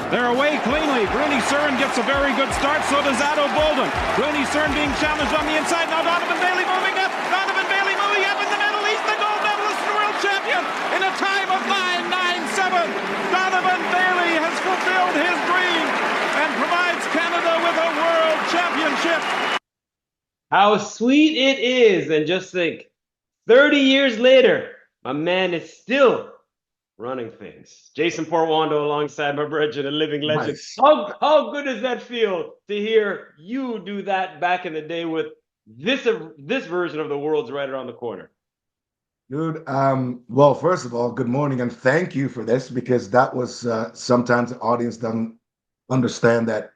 They're away cleanly. Bruni Cern gets a very good start. So does Addo Bolden. Bruni Cern being challenged on the inside. Now Donovan Bailey moving up. Donovan Bailey moving up in the middle. He's the gold medalist and world champion in a time of 9:97. Donovan Bailey has fulfilled his dream and provides Canada with a world championship. How sweet it is. And just think, 30 years later, my man is still running things. Jason Portuondo alongside my brethren, a living legend. Nice. How good does that feel to hear you do that back in the day with this version of the world's right around the corner? Dude, well, first of all, good morning and thank you for this, because that was sometimes the audience doesn't understand that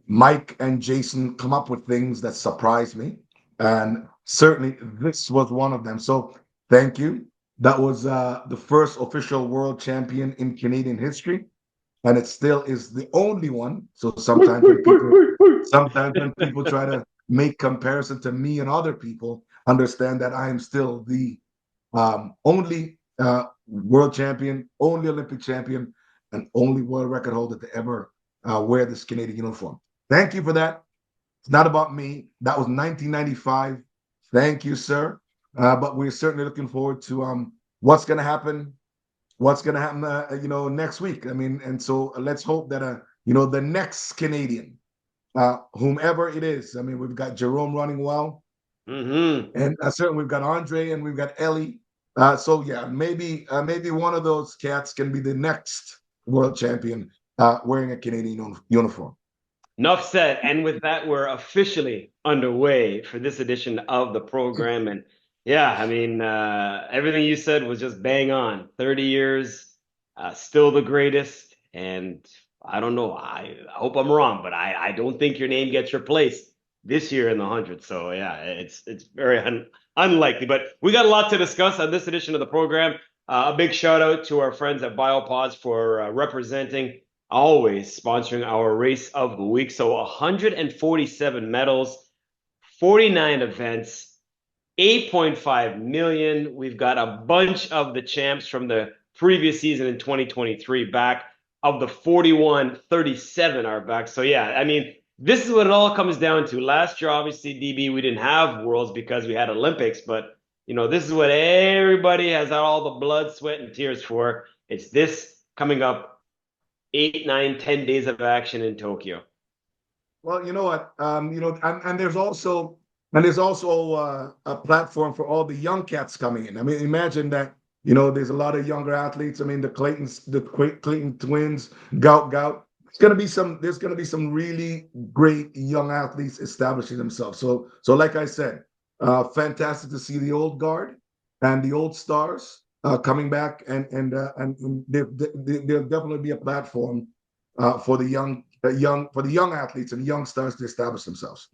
Mike and Jason come up with things that surprise me, and certainly this was one of them. So thank you. That was the first official world champion in Canadian history, and it still is the only one. So sometimes when people try to make comparison to me and other people, understand that I am still the only world champion, only Olympic champion, and only world record holder to ever wear this Canadian uniform. Thank you for that. It's not about me. That was 1995. Thank you, sir. But we're certainly looking forward to what's going to happen. What's going to happen, next week. I mean, and so let's hope that the next Canadian, whomever it is. I mean, we've got Jerome running well, and certainly we've got Andre and we've got Ellie. So yeah, maybe one of those cats can be the next world champion wearing a Canadian uniform. Enough said. And with that, we're officially underway for this edition of the program. And yeah, I mean, everything you said was just bang on. 30 years, still the greatest. And I don't know, I hope I'm wrong, but I don't think your name gets replaced this year in the 100. So yeah, it's very unlikely. But we got a lot to discuss on this edition of the program. A big shout out to our friends at Biopods for representing, always sponsoring our race of the week. So 147 medals, 49 events, 8.5 million. We've got a bunch of the champs from the previous season in 2023 back. Of the 41, 37 are back. So yeah, I mean, this is what it all comes down to. Last year, obviously, DB, we didn't have Worlds because we had Olympics, but this is what everybody has all the blood, sweat, and tears for. It's this coming up 8, 9, 10 days of action in Tokyo. Well, you know what? And there's also a platform for all the young cats coming in. I mean, imagine that. There's a lot of younger athletes. I mean, the Clayton twins, Gout. There's gonna be some really great young athletes establishing themselves. So like I said, fantastic to see the old guard and the old stars coming back, and there'll definitely be a platform for the young athletes and young stars to establish themselves.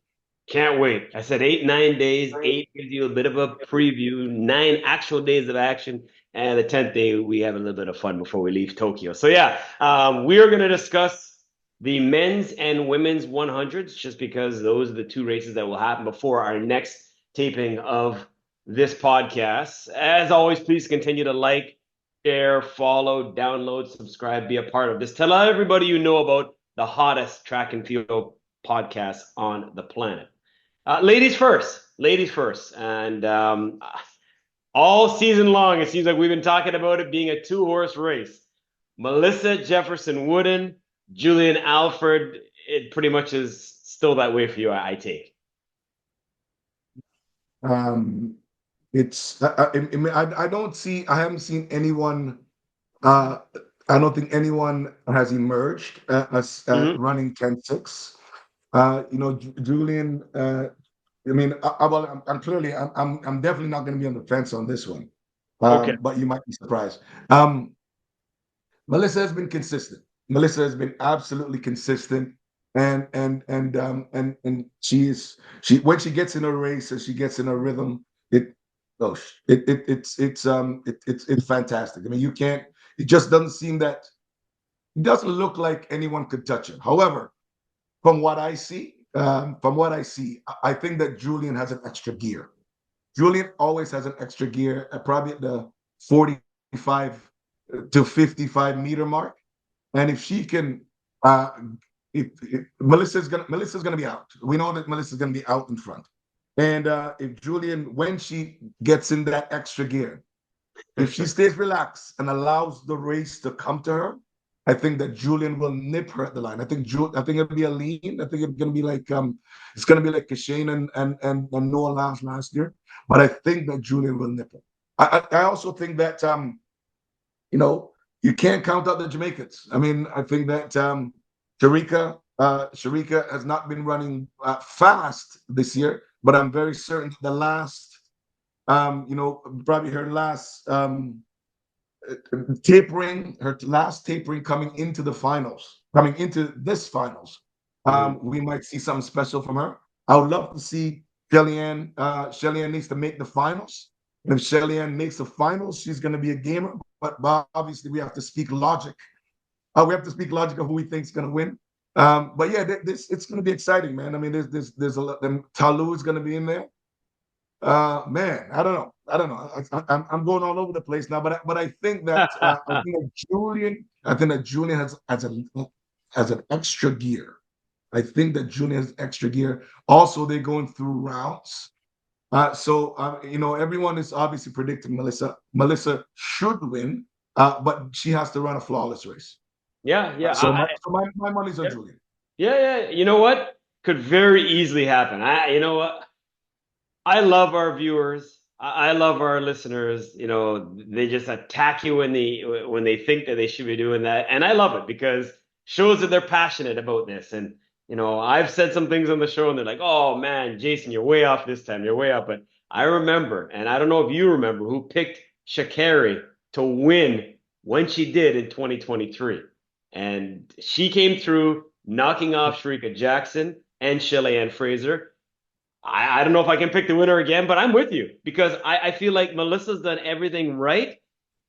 Can't wait. I said 8, 9 days. 8 gives you a bit of a preview. 9 actual days of action. And the 10th day, we have a little bit of fun before we leave Tokyo. So yeah, we are going to discuss the men's and women's 100s, just because those are the 2 races that will happen before our next taping of this podcast. As always, please continue to like, share, follow, download, subscribe, be a part of this. Tell everybody you know about the hottest track and field podcast on the planet. Ladies first. And all season long, it seems like we've been talking about it being a 2-horse race. Melissa Jefferson Wooden, Julian Alford, it pretty much is still that way for you, I take. I haven't seen anyone, I don't think anyone has emerged as running 10.6. Julian, I'm definitely not going to be on the fence on this one. Okay. But you might be surprised. Melissa has been consistent. Melissa has been absolutely consistent, and she when she gets in a race and she gets in a rhythm, it's fantastic. I mean, it just doesn't seem that, it doesn't look like anyone could touch her. However, from what I see, from what I see, I think that Julian has an extra gear. Julian always has an extra gear, probably at the 45 to 55 meter mark. And if she can, uh, if Melissa's gonna be out. We know that Melissa's gonna be out in front. And if Julian, when she gets in that extra gear, if she stays relaxed and allows the race to come to her, I think that Julian will nip her at the line. I think it'll be a lean. I think it's gonna be like Kashane and Noah Lyles last year. But I think that Julian will nip her. I also think that you know, you can't count out the Jamaicans. I mean, I think that Sharika has not been running fast this year, but I'm very certain the last, probably her last her last tapering coming into the finals, coming into this finals, we might see something special from her. I would love to see Shelly-Ann. Shelly-Ann needs to make the finals. And if Shelly-Ann makes the finals, she's going to be a gamer. But obviously, we have to speak logic. We have to speak logic of who we think is going to win. But yeah, it's going to be exciting, man. I mean, there's a lot. Talu is going to be in there. Man, I don't know. I'm going all over the place now, but I think that Julian has an extra gear. I think that Julian has extra gear. Also, they're going through rounds. Everyone is obviously predicting Melissa. Melissa should win, but she has to run a flawless race. Yeah, yeah. My money's on Julian. Yeah. You know what? Could very easily happen. You know what? I love our viewers. I love our listeners. You know, they just attack you when they think that they should be doing that, and I love it because shows that they're passionate about this. And you know, I've said some things on the show, and they're like, "Oh man, Jason, you're way off this time. You're way off." But I remember, and I don't know if you remember, who picked Sha'Carri to win when she did in 2023, and she came through knocking off Sharika Jackson and Shelly-Ann Fraser. I don't know if I can pick the winner again, but I'm with you because I feel like Melissa's done everything right.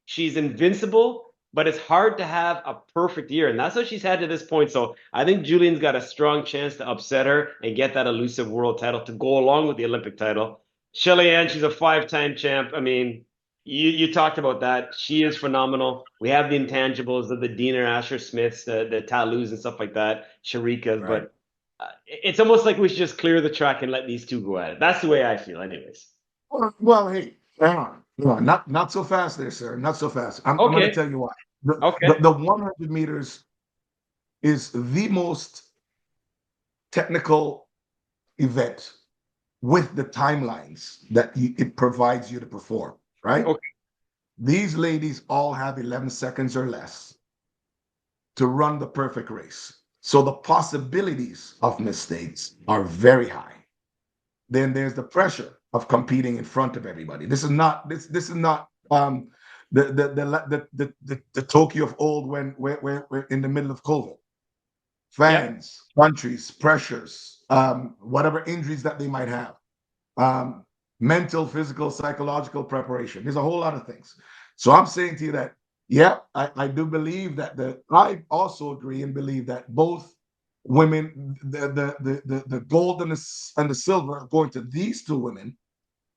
She's invincible, but it's hard to have a perfect year. And that's what she's had to this point. So I think Julian's got a strong chance to upset her and get that elusive world title to go along with the Olympic title. Shelly-Ann, she's a 5-time champ. I mean, you talked about that. She is phenomenal. We have the intangibles of the Dina Asher Smiths, the Talus and stuff like that, Sharikas, Right. but it's almost like we should just clear the track and let these two go at it. That's the way I feel, anyways. Well, hey, hang on. No, not so fast there, sir. Not so fast. I'm going to tell you why. The 100 meters is the most technical event with the timelines that it provides you to perform, right? Okay. These ladies all have 11 seconds or less to run the perfect race. So the possibilities of mistakes are very high. Then there's the pressure of competing in front of everybody. This is not the Tokyo of old when we're in the middle of COVID. Fans, countries, pressures, whatever injuries that they might have, mental, physical, psychological preparation. There's a whole lot of things. So I'm saying to you that I do believe that I also agree and believe that both women, the gold and the silver are going to these two women.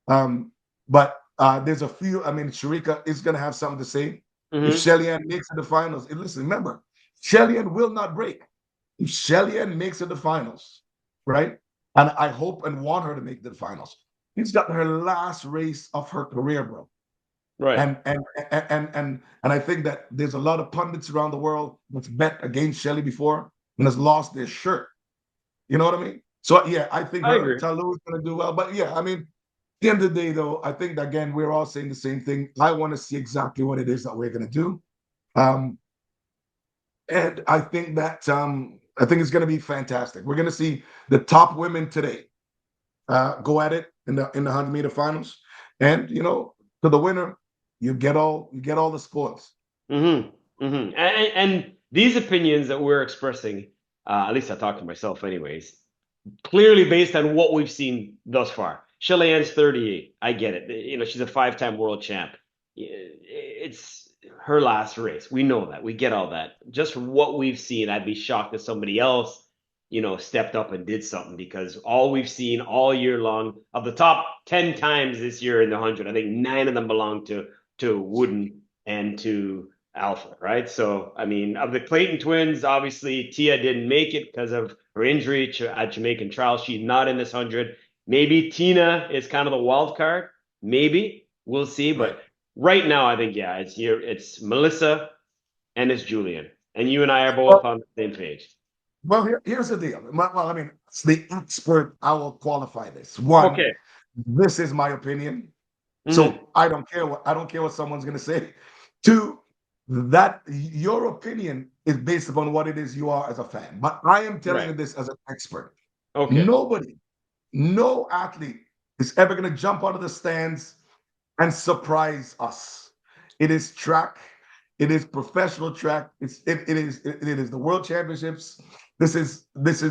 But there's a few. I mean, Sharika is going to have something to say. If Shelly-Ann makes it to the finals, and listen, remember, Shelly-Ann will not break. If Shelly-Ann makes it to the finals, right? And I hope and want her to make the finals. She's got her last race of her career, bro. Right. And I think that there's a lot of pundits around the world that's bet against Shelly before and has lost their shirt. You know what I mean? So yeah, I think Talu is going to do well. But yeah, I mean, at the end of the day, though, I think that, again, we're all saying the same thing. I want to see exactly what it is that we're going to do, and I think that I think it's going to be fantastic. We're going to see the top women today go at it in the 100-meter finals, and to the winner, you get all the spoils. And these opinions that we're expressing, at least I talk to myself anyways, clearly based on what we've seen thus far. Shelly-Ann's 38. I get it. She's a 5-time world champ. It's her last race. We know that. We get all that. Just from what we've seen, I'd be shocked if somebody else, stepped up and did something, because all we've seen all year long of the top 10 times this year in the 100, I think 9 of them belong to Wooden and to Alpha, right? So, I mean, of the Clayton twins, obviously Tia didn't make it because of her injury at Jamaican trials. She's not in this 100. Maybe Tina is kind of the wild card. Maybe we'll see. But right now, I think, yeah, it's Melissa and it's Julian. And you and I are both on the same page. Well, here's the deal. Well, I mean, it's the expert. I will qualify this. One, Okay. this is my opinion. Mhm. So I don't care what someone's gonna say. Two, that your opinion is based upon what it is you are as a fan. But I am telling you Right. this as an expert. Okay. No athlete is ever gonna jump out of the stands and surprise us. It is track. It is professional track. It is the world championships. This is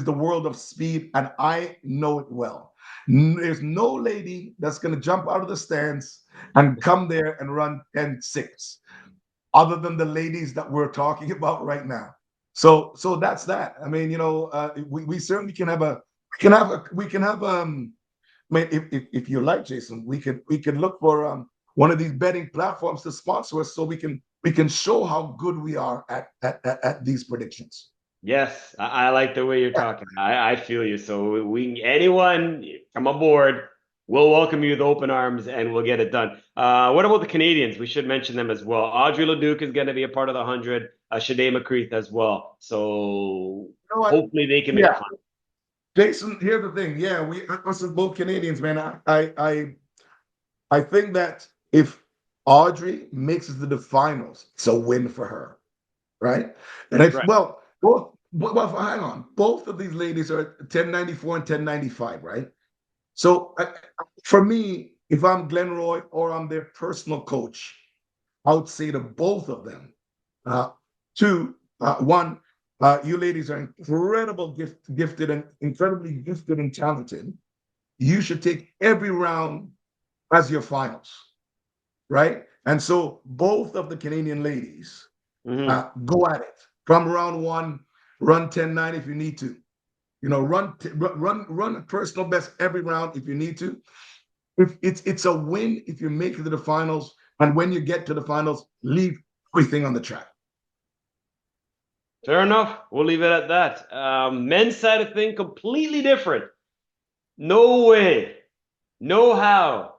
the world of speed, and I know it well. There's no lady that's going to jump out of the stands and come there and run 10-6, other than the ladies that we're talking about right now. So that's that. I mean, we certainly can have I mean, if you like, Jason, we can look for one of these betting platforms to sponsor us, so we can show how good we are at these predictions. Yes, I like the way you're talking. I feel you. So anyone come aboard, we'll welcome you with open arms and we'll get it done. What about the Canadians? We should mention them as well. Audrey LeDuc is going to be a part of the 100. Shade McCreath as well. So hopefully they can make it fun. Jason, here's the thing. Yeah, us as both Canadians, man. I think that if Audrey makes it to the finals, it's a win for her, right? And Right. hang on. Both of these ladies are 1094 and 1095, right? So for me, if I'm Glenn Roy or I'm their personal coach, I would say to both of them, one, you ladies are incredibly gifted and talented. You should take every round as your finals, right? And so both of the Canadian ladies go at it from round one. Run 10-9 if you need to. Run a personal best every round if you need to. If it's a win if you make it to the finals, and when you get to the finals, leave everything on the track. Fair enough. We'll leave it at that. Men's side of thing, completely different. No way, no how.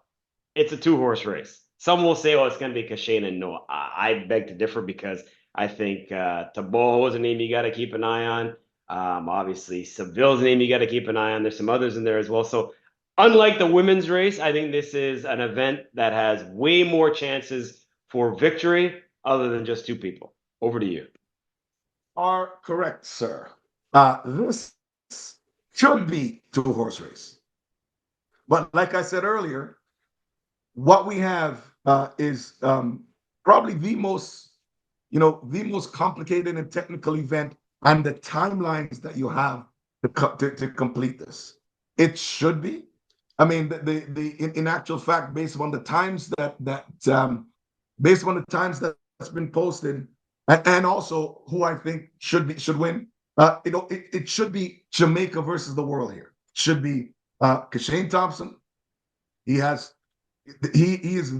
It's a 2-horse race. Some will say, oh, it's going to be Kashane and Noah. I beg to differ, because I think Tabo is a name you got to keep an eye on. Obviously, Seville's a name you got to keep an eye on. There's some others in there as well. So unlike the women's race, I think this is an event that has way more chances for victory other than just 2 people. Over to you. Are correct, sir. This should be 2-horse race. But like I said earlier, what we have is probably the most complicated and technical event, and the timelines that you have to complete this. It should be. I mean, in actual fact, based on the times that's been posted, and also who I think should win. It should be Jamaica versus the world here. It should be Kashane Thompson. He is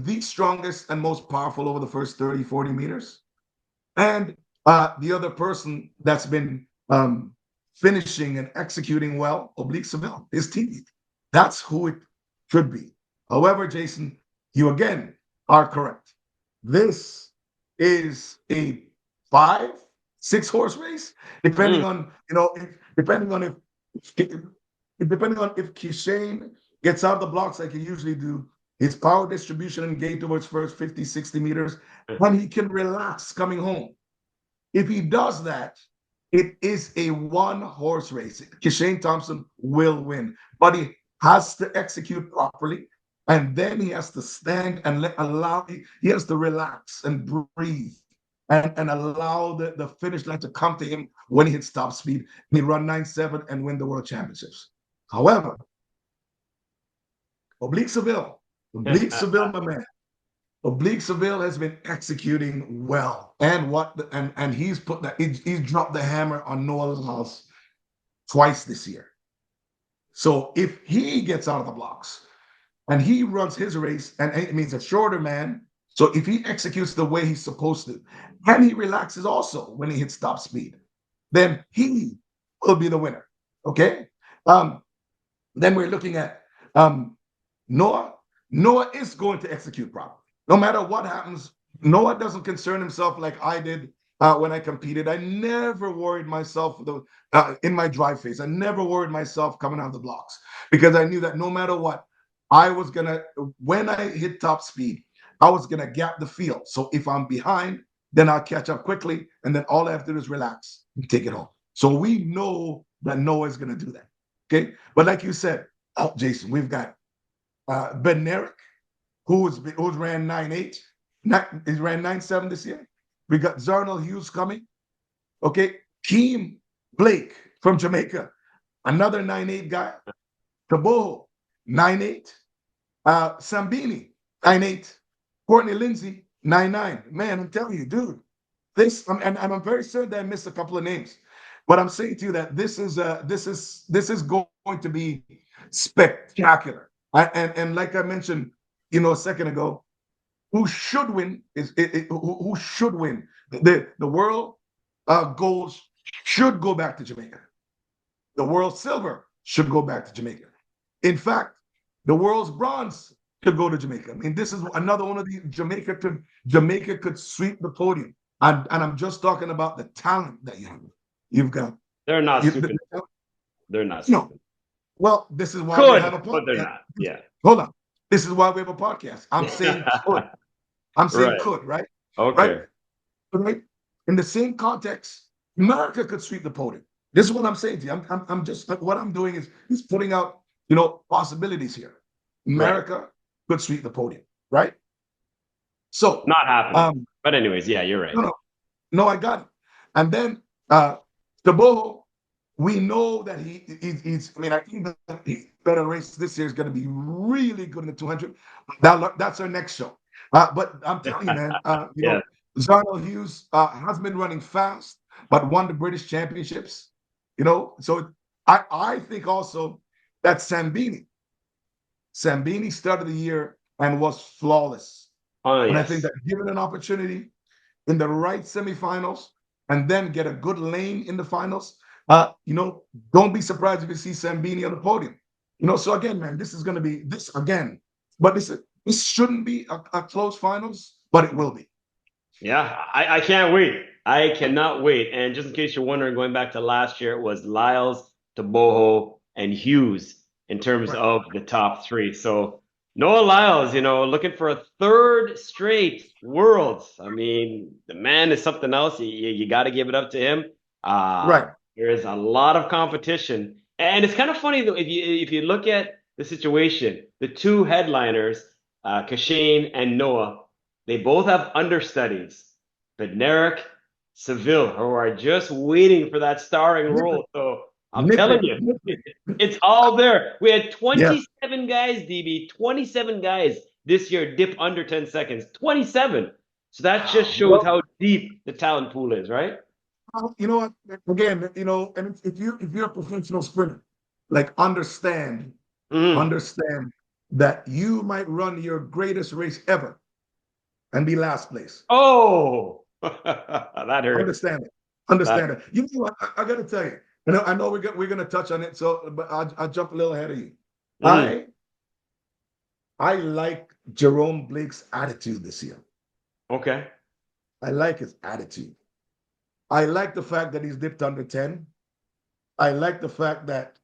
the strongest and most powerful over the first 30, 40 meters. And the other person that's been finishing and executing well, Oblique Seville, his team. That's who it should be. However, Jason, you again are correct. This is a 5-6 horse race, depending on if Kishane gets out of the blocks like he usually do, his power distribution and gain towards first 50, 60 meters, and he can relax coming home. If he does that, it is a 1-horse race. Kishane Thompson will win, but he has to execute properly, and then he has to stand and he has to relax and breathe and allow the finish line to come to him when he hits top speed, and he run 9.7 and win the world championships. However, Oblique Seville, my man. Oblique Seville has been executing well, and he's dropped the hammer on Noah Lyles. twice this year. So if he gets out of the blocks and he runs his race, and it means a shorter man, so if he executes the way he's supposed to, and he relaxes also when he hits top speed, then he will be the winner. Okay. Then we're looking at Noah. Noah is going to execute properly. No matter what happens, Noah doesn't concern himself like I did when I competed. I never worried myself in my drive phase. I never worried myself coming out of the blocks because I knew that no matter what, I was going to, when I hit top speed, I was going to gap the field. So if I'm behind, then I'll catch up quickly. And then all I have to do is relax and take it home. So we know that Noah is going to do that. Okay. But like you said, Jason, we've got Ben who's ran 9.8. He's ran 9.7 this year. We got Zarnell Hughes coming. Okay. Keem Blake from Jamaica, another 9.8 guy. Taboho, 9.8. Sambini, 9.8. Courtney Lindsay, 9.9. Man, I'm telling you, dude, and I'm very certain that I missed a couple of names. But I'm saying to you that this is going to be spectacular. And like I mentioned, a second ago, who should win who should win. The world gold should go back to Jamaica. The world silver should go back to Jamaica. In fact, the world's bronze could go to Jamaica. I mean, this is another one of the Jamaica could sweep the podium. And I'm just talking about the talent that you've got. They're not stupid. They're not stupid. No. Well, this is why we have a podcast. But they're not. Yeah. Hold on. This is why we have a podcast. I'm saying could. I'm saying could, right? Okay. Right? In the same context, America could sweep the podium. This is what I'm saying to you. I'm just what I'm doing is putting out, possibilities here. America could sweep the podium, right? So not happening. But anyways, yeah, you're right. No, I got it. And then Taboho, we know that he's. I mean, I think that his better race this year is going to be really good in the 200. That's our next show. But I'm telling you, man, Zarnell Hughes has been running fast, but won the British Championships. So I think also that Sambini started the year and was flawless. And I think that given an opportunity in the right semifinals and then get a good lane in the finals, don't be surprised if you see Sambini on the podium. So again, man, this is going to be this again. But this shouldn't be a close finals, but it will be. Yeah, I can't wait. I cannot wait. And just in case you're wondering, going back to last year, it was Lyles, Taboho, and Hughes in terms of the top three. So Noah Lyles, looking for a third straight Worlds. I mean, the man is something else. You got to give it up to him. There is a lot of competition. And it's kind of funny, though, if you look at the situation, the two headliners, Kashane and Noah, they both have understudies, Bednarik, Seville, who are just waiting for that starring role. So I'm telling you, it's all there. We had 27 guys, DB, 27 guys this year dip under 10 seconds. 27. So that just shows how deep the talent pool is, right? You know what? Again, and if you're a professional sprinter, like understand that you might run your greatest race ever and be last place. Oh, that hurts. Understand it. You know what? I got to tell you. I know we're going to touch on it. So, but I'll jump a little ahead of you. I like Jerome Blake's attitude this year. Okay. I like his attitude. I like the fact that he's dipped under 10. I like the fact that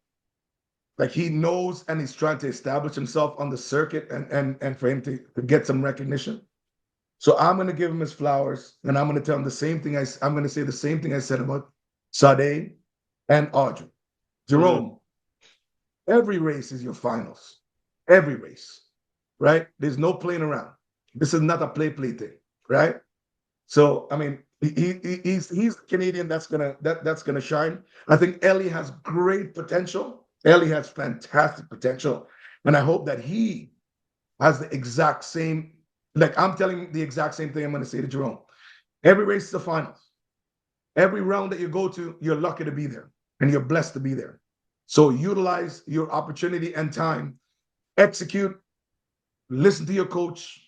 he knows and he's trying to establish himself on the circuit and for him to get some recognition. So I'm going to give him his flowers, and I'm going to tell him the same thing. I'm going to say the same thing I said about Sade and Audrey. Jerome, every race is your finals. Every race, right? There's no playing around. This is not a play thing, right? So I mean, he's Canadian. That's gonna shine. I think Ellie has great potential. Ellie has fantastic potential, and I hope that he has the exact same. Like I'm telling the exact same thing I'm going to say to Jerome. Every race is the finals. Every round that you go to, you're lucky to be there, and you're blessed to be there. So utilize your opportunity and time, execute, listen to your coach.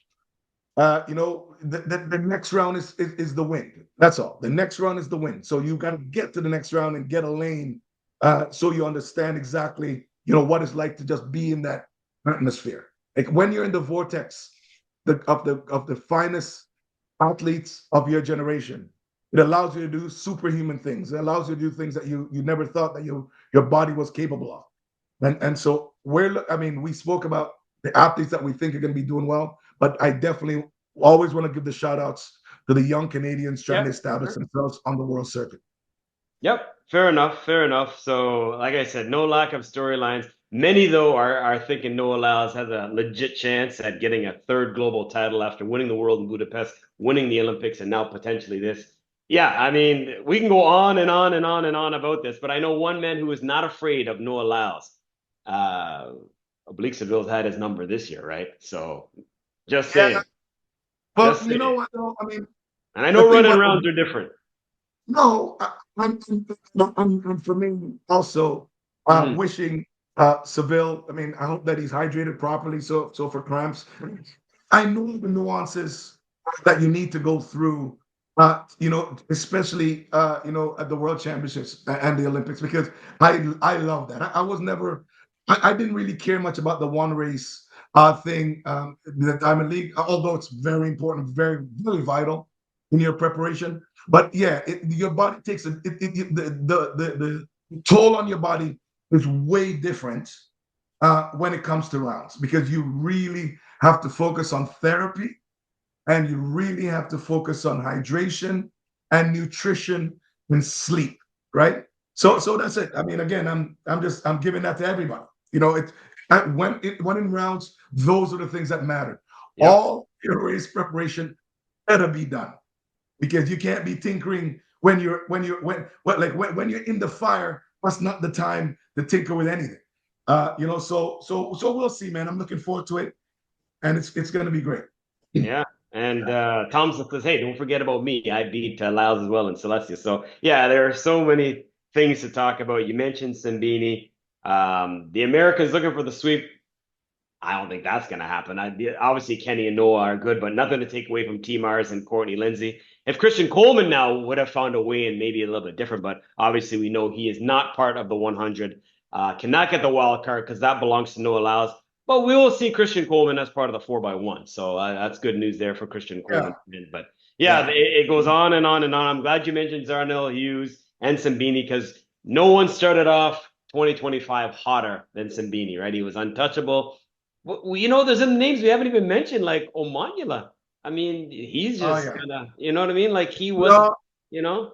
The next round is the win. That's all. The next round is the win. So you got to get to the next round and get a lane, so you understand exactly what it's like to just be in that atmosphere. Like when you're in the vortex of the finest athletes of your generation, it allows you to do superhuman things. It allows you to do things that you never thought that your body was capable of. And so we spoke about the athletes that we think are going to be doing well, but I definitely always want to give the shout outs to the young Canadians trying to Yep. establish themselves on the world circuit. Yep, fair enough, fair enough. So, like I said, no lack of storylines. Many, though, are thinking Noah Lyles has a legit chance at getting a third global title after winning the world in Budapest, winning the Olympics, and now potentially this. Yeah, I mean, we can go on and on and on and on about this, but I know one man who is not afraid of Noah Lyles. Oblique Seville's had his number this year, right? So, just saying, But just you know saying. what, though? I mean, And I the know thing running about rounds are different. no, I'm for me also Mhm. wishing Seville. I mean, I hope that he's hydrated properly. So for cramps, I know the nuances that you need to go through. Especially at the World Championships and the Olympics, because I love that. I was never, I didn't really care much about the one race thing, the Diamond League, although it's very important, very very vital in your preparation. But yeah, your body takes the toll on your body is way different when it comes to rounds, because you really have to focus on therapy, and you really have to focus on hydration and nutrition and sleep, right? So that's it. I mean, again, I'm giving that to everybody. When in rounds, those are the things that matter. Yep. All your race preparation better be done, because you can't be tinkering when you're in the fire. That's not the time to tinker with anything. So we'll see, man. I'm looking forward to it, and it's going to be great. Yeah. And Thompson says, hey, don't forget about me. I beat Lyles as well in Celestia. So, yeah, there are so many things to talk about. You mentioned Simbini. The Americans looking for the sweep. I don't think that's going to happen. Obviously, Kenny and Noah are good, but nothing to take away from T. Mars and Courtney Lindsay. If Christian Coleman now would have found a way and maybe a little bit different, but obviously we know he is not part of the 100, cannot get the wild card because that belongs to Noah Lyles. But we will see Christian Coleman as part of the 4x1. So that's good news there for Christian Yeah, Coleman. But yeah, yeah. it goes on and on and on. I'm glad you mentioned Zarnell Hughes and Simbini, because no one started off 2025 hotter than Simbini, right? He was untouchable. Well, there's some names we haven't even mentioned, like Omanula. I mean, he's Oh just yeah. kind of, you know what I mean? Like he wasn't, No, you know?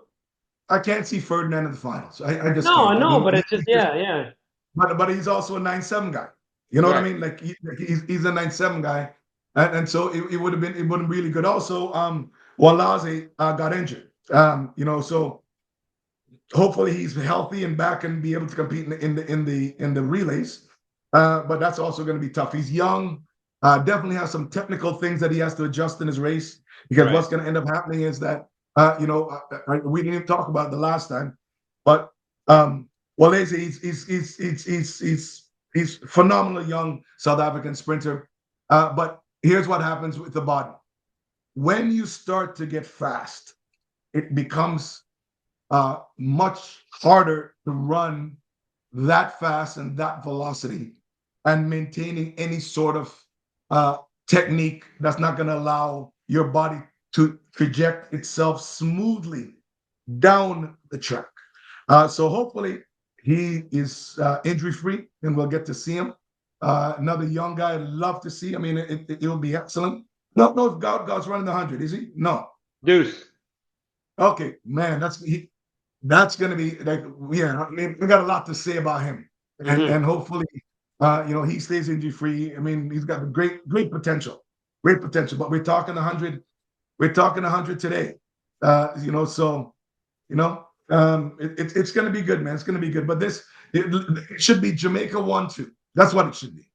I can't see Ferdinand in the finals. I just No, can't. I no, mean, but it's just, yeah, yeah. but he's also a 9-7 guy. You know what I Right. mean? Like he's a 9-7 guy, and so it would have been really good. Also, Walaze got injured. So hopefully he's healthy and back and be able to compete in the relays. But that's also going to be tough. He's young. Definitely has some technical things that he has to adjust in his race, because Right. what's going to end up happening is that we didn't even talk about it the last time, but Walaze, he's phenomenal young South African sprinter. But here's what happens with the body: when you start to get fast, it becomes much harder to run that fast and that velocity and maintaining any sort of uh, technique that's not going to allow your body to project itself smoothly down the track. So hopefully he is injury free and we'll get to see him. Another young guy I'd love to see. I mean, it'll be excellent. No, if God's running the 100, is he? No. Deuce. Okay, man, that's going to be like, yeah. I mean, we got a lot to say about him, and Hmm. hopefully, he stays injury free. I mean, he's got great potential, great potential. But we're talking 100. We're talking 100 today. So it's going to be good, man. It's going to be good. But it should be Jamaica 1-2. That's what it should be.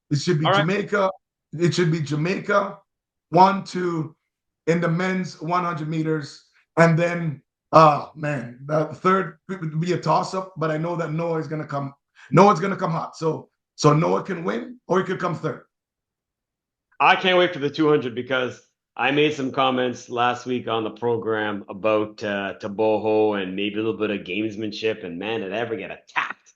It should be All right. Jamaica. It should be Jamaica 1-2 in the men's 100 meters, and then, oh man, the third would be a toss up. But I know that Noah is going to come. Noah's going to come hot. So Noah can win or he could come third. I can't wait for the 200 because I made some comments last week on the program about Taboho and maybe a little bit of gamesmanship, and man, did I ever get attacked.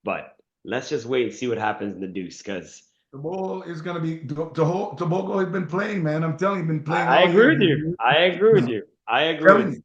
But let's just wait and see what happens in the Deuce, because The ball is going to be Tobogo has been playing, man. I'm telling you, been playing I all agree year. with you. I agree with you. I agree with Telling you. you.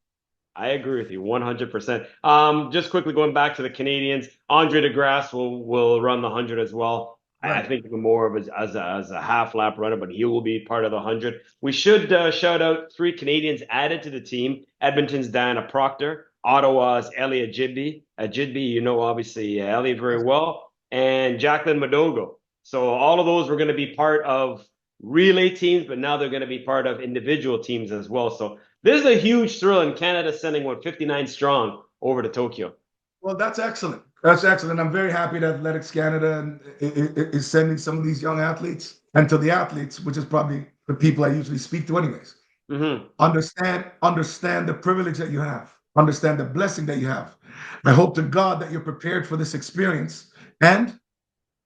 I agree with you 100%. Just quickly going back to the Canadians, Andre DeGrasse will run the 100 as well. I Right. think more of as a half lap runner, but he will be part of the 100. We should shout out 3 Canadians added to the team: Edmonton's Diana Proctor, Ottawa's Ellie Ajidbi. Ajidbi, you know, obviously Ellie very well, and Jacqueline Madogo. So all of those were going to be part of relay teams, but now they're going to be part of individual teams as well. So this is a huge thrill in Canada, sending 59 strong over to Tokyo. Well, that's excellent. That's excellent. I'm very happy that Athletics Canada is sending some of these young athletes, and to the athletes, which is probably the people I usually speak to anyways. Mm-hmm. Understand the privilege that you have. Understand the blessing that you have. I hope to God that you're prepared for this experience. And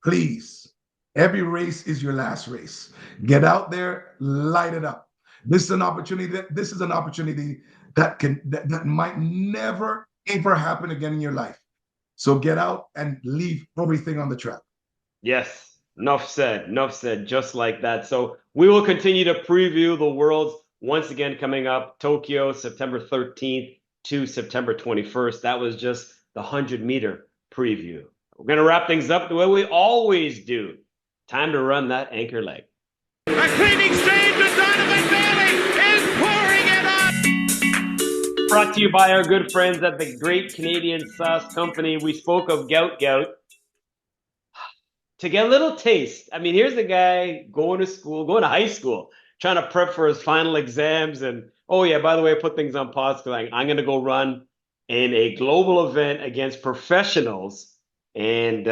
please, every race is your last race. Get out there, light it up. This is an opportunity that might never ever happen again in your life. So get out and leave everything on the track. Yes, enough said. Enough said. Just like that. So we will continue to preview the Worlds once again coming up. Tokyo, September 13th to September 21st. That was just the 100-meter preview. We're going to wrap things up the way we always do. Time to run that anchor leg. A cleaning stage with Donovan Bailey is pouring it on. Brought to you by our good friends at the Great Canadian Sauce Company. We spoke of gout. To get a little taste, I mean, here's the guy going to high school, trying to prep for his final exams. And oh, yeah, by the way, I put things on pause because I'm going to go run in a global event against professionals. And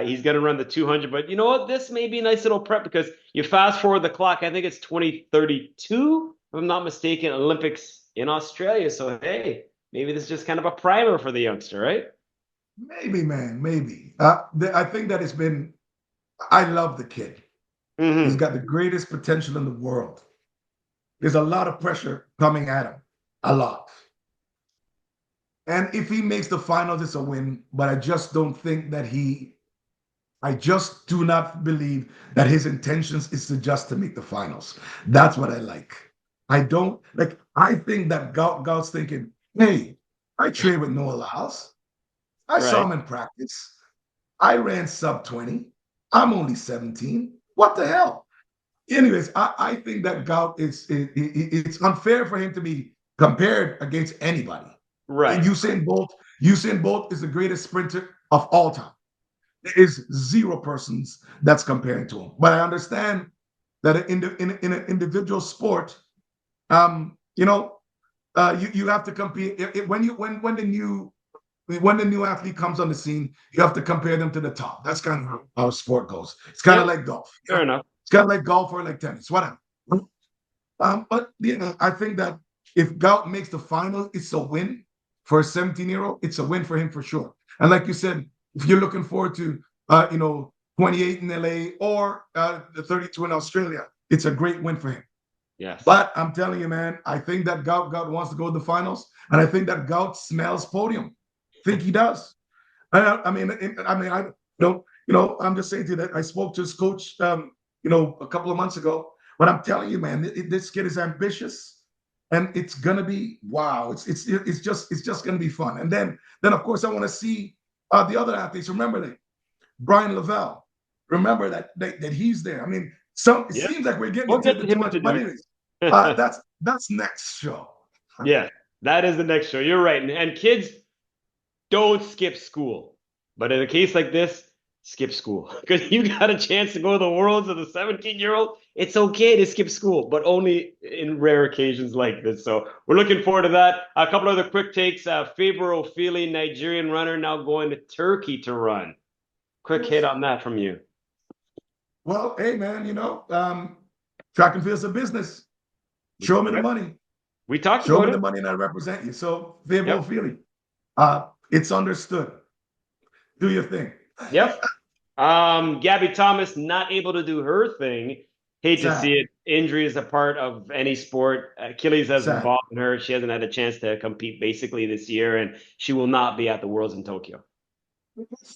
he's going to run the 200. But you know what? This may be a nice little prep because you fast forward the clock. I think it's 2032, if I'm not mistaken, Olympics in Australia. So, hey, maybe this is just kind of a primer for the youngster, right? Maybe, man, maybe. I think that it's been. I love the kid. Mm-hmm. He's got the greatest potential in the world. There's a lot of pressure coming at him, a lot. And if he makes the finals, it's a win. But I just don't think that I just do not believe that his intentions is to just to make the finals. That's what I like. I don't like. I think that Gout's thinking, hey, I trained with Noah Lyles. I saw him in practice. I ran sub 20. I'm only 17. What the hell? Anyways, I think that Gout it's unfair for him to be compared against anybody. Right. And Usain Bolt is the greatest sprinter of all time. There is 0 persons that's comparing to him. But I understand that in an individual sport, you have to compete. When the new athlete comes on the scene, you have to compare them to the top. That's kind of how sport goes. It's kind of like golf. Fair enough. It's kind of like golf or like tennis, whatever. But I think that if Gout makes the final, it's a win for a 17-year-old. It's a win for him for sure. And like you said, if you're looking forward to 28 in LA or the 32 in Australia, it's a great win for him. Yes. But I'm telling you, man, I think that Gout wants to go to the finals, and I think that Gout smells podium. Think he does. I mean, I don't. I'm just saying to you that I spoke to his coach, a couple of months ago. But I'm telling you, man, this kid is ambitious, and it's gonna be wow. It's just gonna be fun. And then of course I want to see the other athletes. Remember that Brian Lavelle. Remember that he's there. I mean, it seems like we're getting into the too much. But anyways, that's next show. Yeah, that is the next show. You're right. And kids, don't skip school. But in a case like this, skip school. Because you got a chance to go to the Worlds as a 17-year-old. It's okay to skip school, but only in rare occasions like this. So we're looking forward to that. A couple other quick takes. Faber Ofili, Nigerian runner, now going to Turkey to run. Quick hit on that from you. Well, hey, man, track and field's a business. Show me the money. We talked Show about me it. the money and I represent you. So, Faber Ofili, it's understood. Do your thing. Yep. Gabby Thomas not able to do her thing. Hate to see Sad, it. Injury is a part of any sport. Achilles has sad. bothered her. She hasn't had a chance to compete basically this year, and she will not be at the Worlds in Tokyo.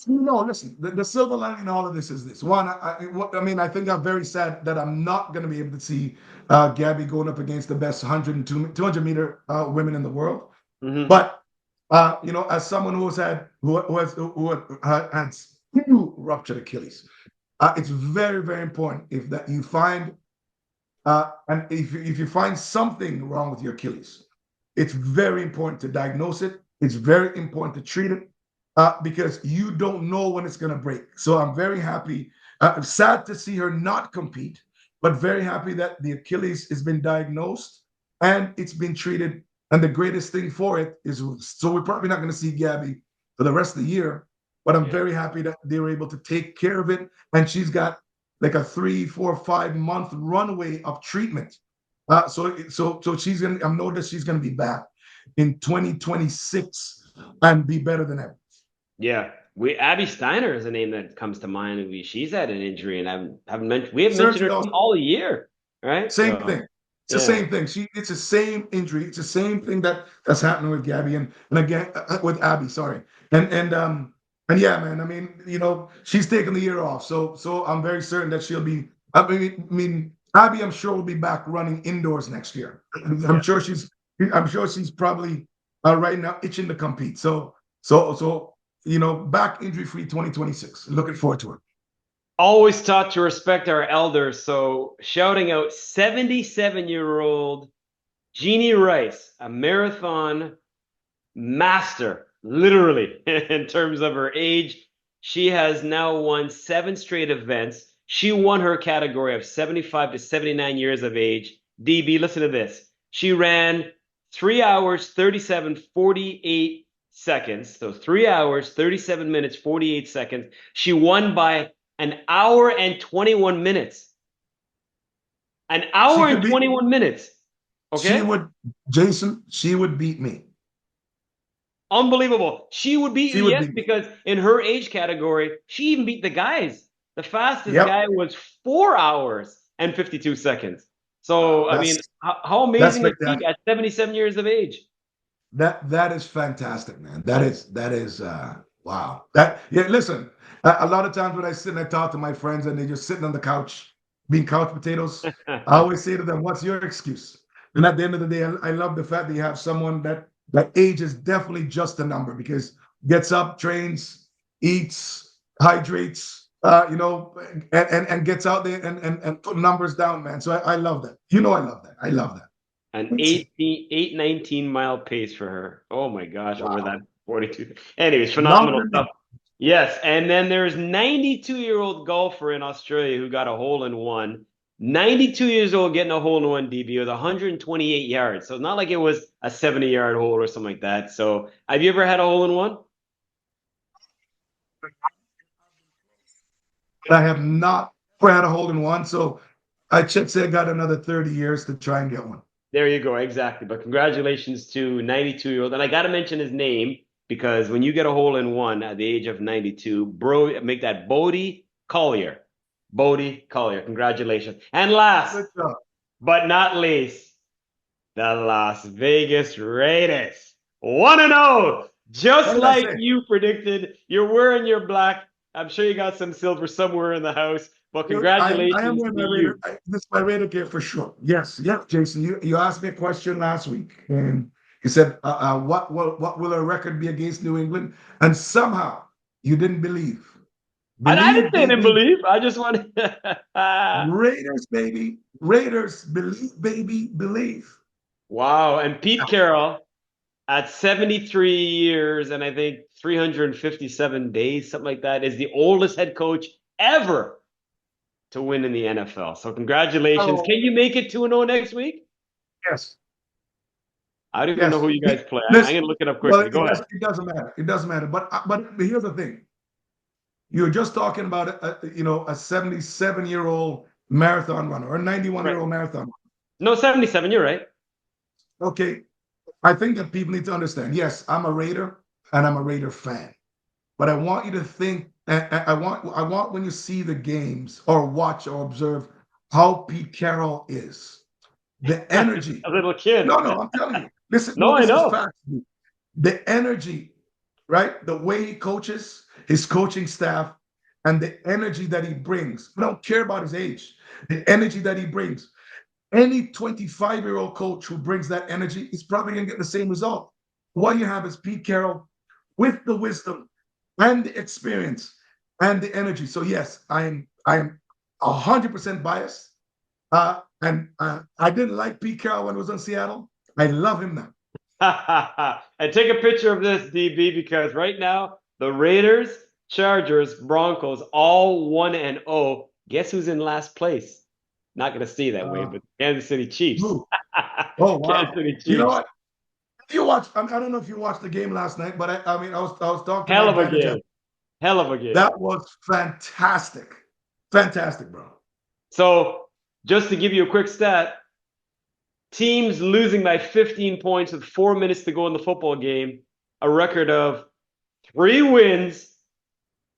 No, listen. The silver lining in all of this is this. One, I mean, I think I'm very sad that I'm not going to be able to see Gabby going up against the best 200-meter women in the world. Hmm. But as someone who had two ruptured Achilles, it's very, very important if that you find and if you find something wrong with your Achilles, it's very important to diagnose it. It's very important to treat it because you don't know when it's going to break. So I'm very happy. Sad to see her not compete, but very happy that the Achilles has been diagnosed and it's been treated. And the greatest thing for it is, so we're probably not going to see Gabby for the rest of the year, but I'm Yeah. very happy that they were able to take care of it. And she's got like a 3, 4, 5 month runway of treatment. So she's gonna. I know that she's gonna be back in 2026 and be better than ever. Yeah. Abby Steiner is a name that comes to mind. She's had an injury, and we haven't mentioned Surgery her also, all year, right? same So thing. It's the yeah. same thing. It's the same injury. It's the same thing that's happening with Gabby and again with Abby. Sorry. And yeah, man. I mean, she's taking the year off, so I'm very certain that she'll be. I mean, Abby, I'm sure will be back running indoors next year. I'm Yeah. sure she's. I'm sure she's probably right now itching to compete. So back injury free 2026. Looking forward to it. Always taught to respect our elders. So shouting out 77-year-old Jeannie Rice, a marathon master, literally, in terms of her age. She has now won 7 straight events. She won her category of 75 to 79 years of age. DB, listen to this. She ran 3 hours, 37, 48 seconds. So 3 hours, 37 minutes, 48 seconds. She won by an hour and 21 minutes. An She hour and could be. 21 minutes. She Okay? would, Jason. She would beat me. Unbelievable. She would beat you, She would yes, beat me. because in her age category, she even beat the guys. The fastest Yep. guy was 4 hours and 52 seconds. So, I mean, That's how that's amazing is she spectacular. at 77 years of age? That is fantastic, man. That is wow. That yeah. Listen, a lot of times when I sit and I talk to my friends and they're just sitting on the couch being couch potatoes, I always say to them, "What's your excuse?" And at the end of the day, I love the fact that you have someone that age is definitely just a number because gets up, trains, eats, hydrates, and gets out there and put numbers down, man. So I love that. I love that. I love that. An Let's see. 19-mile pace for her. Oh my gosh, over that Wow. 42. Anyways, phenomenal Phenomenal stuff. number. Yes, and then there's 92-year-old golfer in Australia who got a hole in one. 92 years old getting a hole in one, DB, with 128 yards. So it's not like it was a 70-yard hole or something like that. So have you ever had a hole in one? I have not had a hole in one, so I should say I got another 30 years to try and get one. There you go, exactly. But congratulations to 92-year-old. And I got to mention his name because when you get a hole in one at the age of 92, bro, make that Bodie Collier. Bodie Collier. Congratulations. And last Good job. but not least, the Las Vegas Raiders. 1-0. What Just did I like say? you predicted. You're wearing your black. I'm sure you got some silver somewhere in the house. But Dude, I am congratulations wearing to my you. Raider. This is my Raider gear for sure. Yes, yeah, Jason. You asked me a question last week, and you said, what will our record be against New England? And somehow you didn't believe. I didn't Believe, say I didn't baby. believe. I just wanted. Raiders, baby. Raiders, believe, baby, believe. Wow. And Pete Carroll at 73 years and I think 357 days, something like that, is the oldest head coach ever to win in the NFL. So congratulations. Oh, Can you make it 2-0 next week? yes. I don't even know Yes. who you guys play. I'm Listen, going to look it up well, quickly. Go ahead. it doesn't matter. It doesn't matter. But here's the thing. You're just talking about a 77-year-old marathon runner or a Right. 91-year-old marathon runner. No, 77. You're right. Okay. I think that people need to understand. Yes, I'm a Raider and I'm a Raider fan. But I want you to think I want when you see the games or watch or observe how Pete Carroll is. The energy. A little kid. No, no, I'm telling you. Listen, No, no, I this is know. fact. The energy, right? The way he coaches, his coaching staff, and the energy that he brings. I don't care about his age. The energy that he brings. Any 25-year-old coach who brings that energy is probably going to get the same result. What you have is Pete Carroll with the wisdom and the experience and the energy. So yes, I am 100% biased. And I didn't like Pete Carroll when he was in Seattle. I love him now. And take a picture of this, DB, because right now the Raiders, Chargers, Broncos, all 1-0. Guess who's in last place? Not going to stay that way, Uh, but Kansas City Chiefs. Ooh. Oh Kansas wow! City You know Chiefs. what? If you watch, I don't know if you watched the game last night, but I mean, I was talking to my Hell of a advantage. game. Hell of a game. That was fantastic, fantastic, bro. So, just to give you a quick stat, teams losing by 15 points with 4 minutes to go in the football game, a record of 3 wins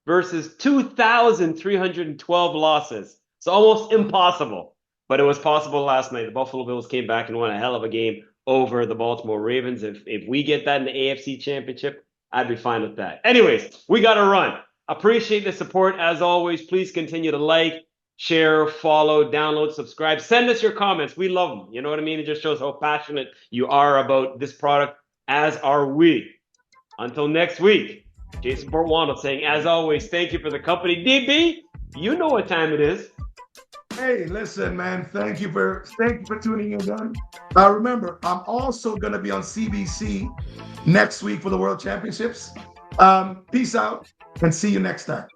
versus 2,312 losses. It's almost impossible, but it was possible last night. The Buffalo Bills came back and won a hell of a game over the Baltimore Ravens. If we get that in the AFC Championship, I'd be fine with that. Anyways, we got to run. Appreciate the support as always. Please continue to like, share, follow, download, subscribe. Send us your comments. We love them. You know what I mean? It just shows how passionate you are about this product, as are we. Until next week, Jason Portuondo saying, as always, thank you for the company. DB, you know what time it is. Hey, listen, man. Thank you for tuning in, Don. Remember, I'm also going to be on CBC next week for the World Championships. Peace out and see you next time.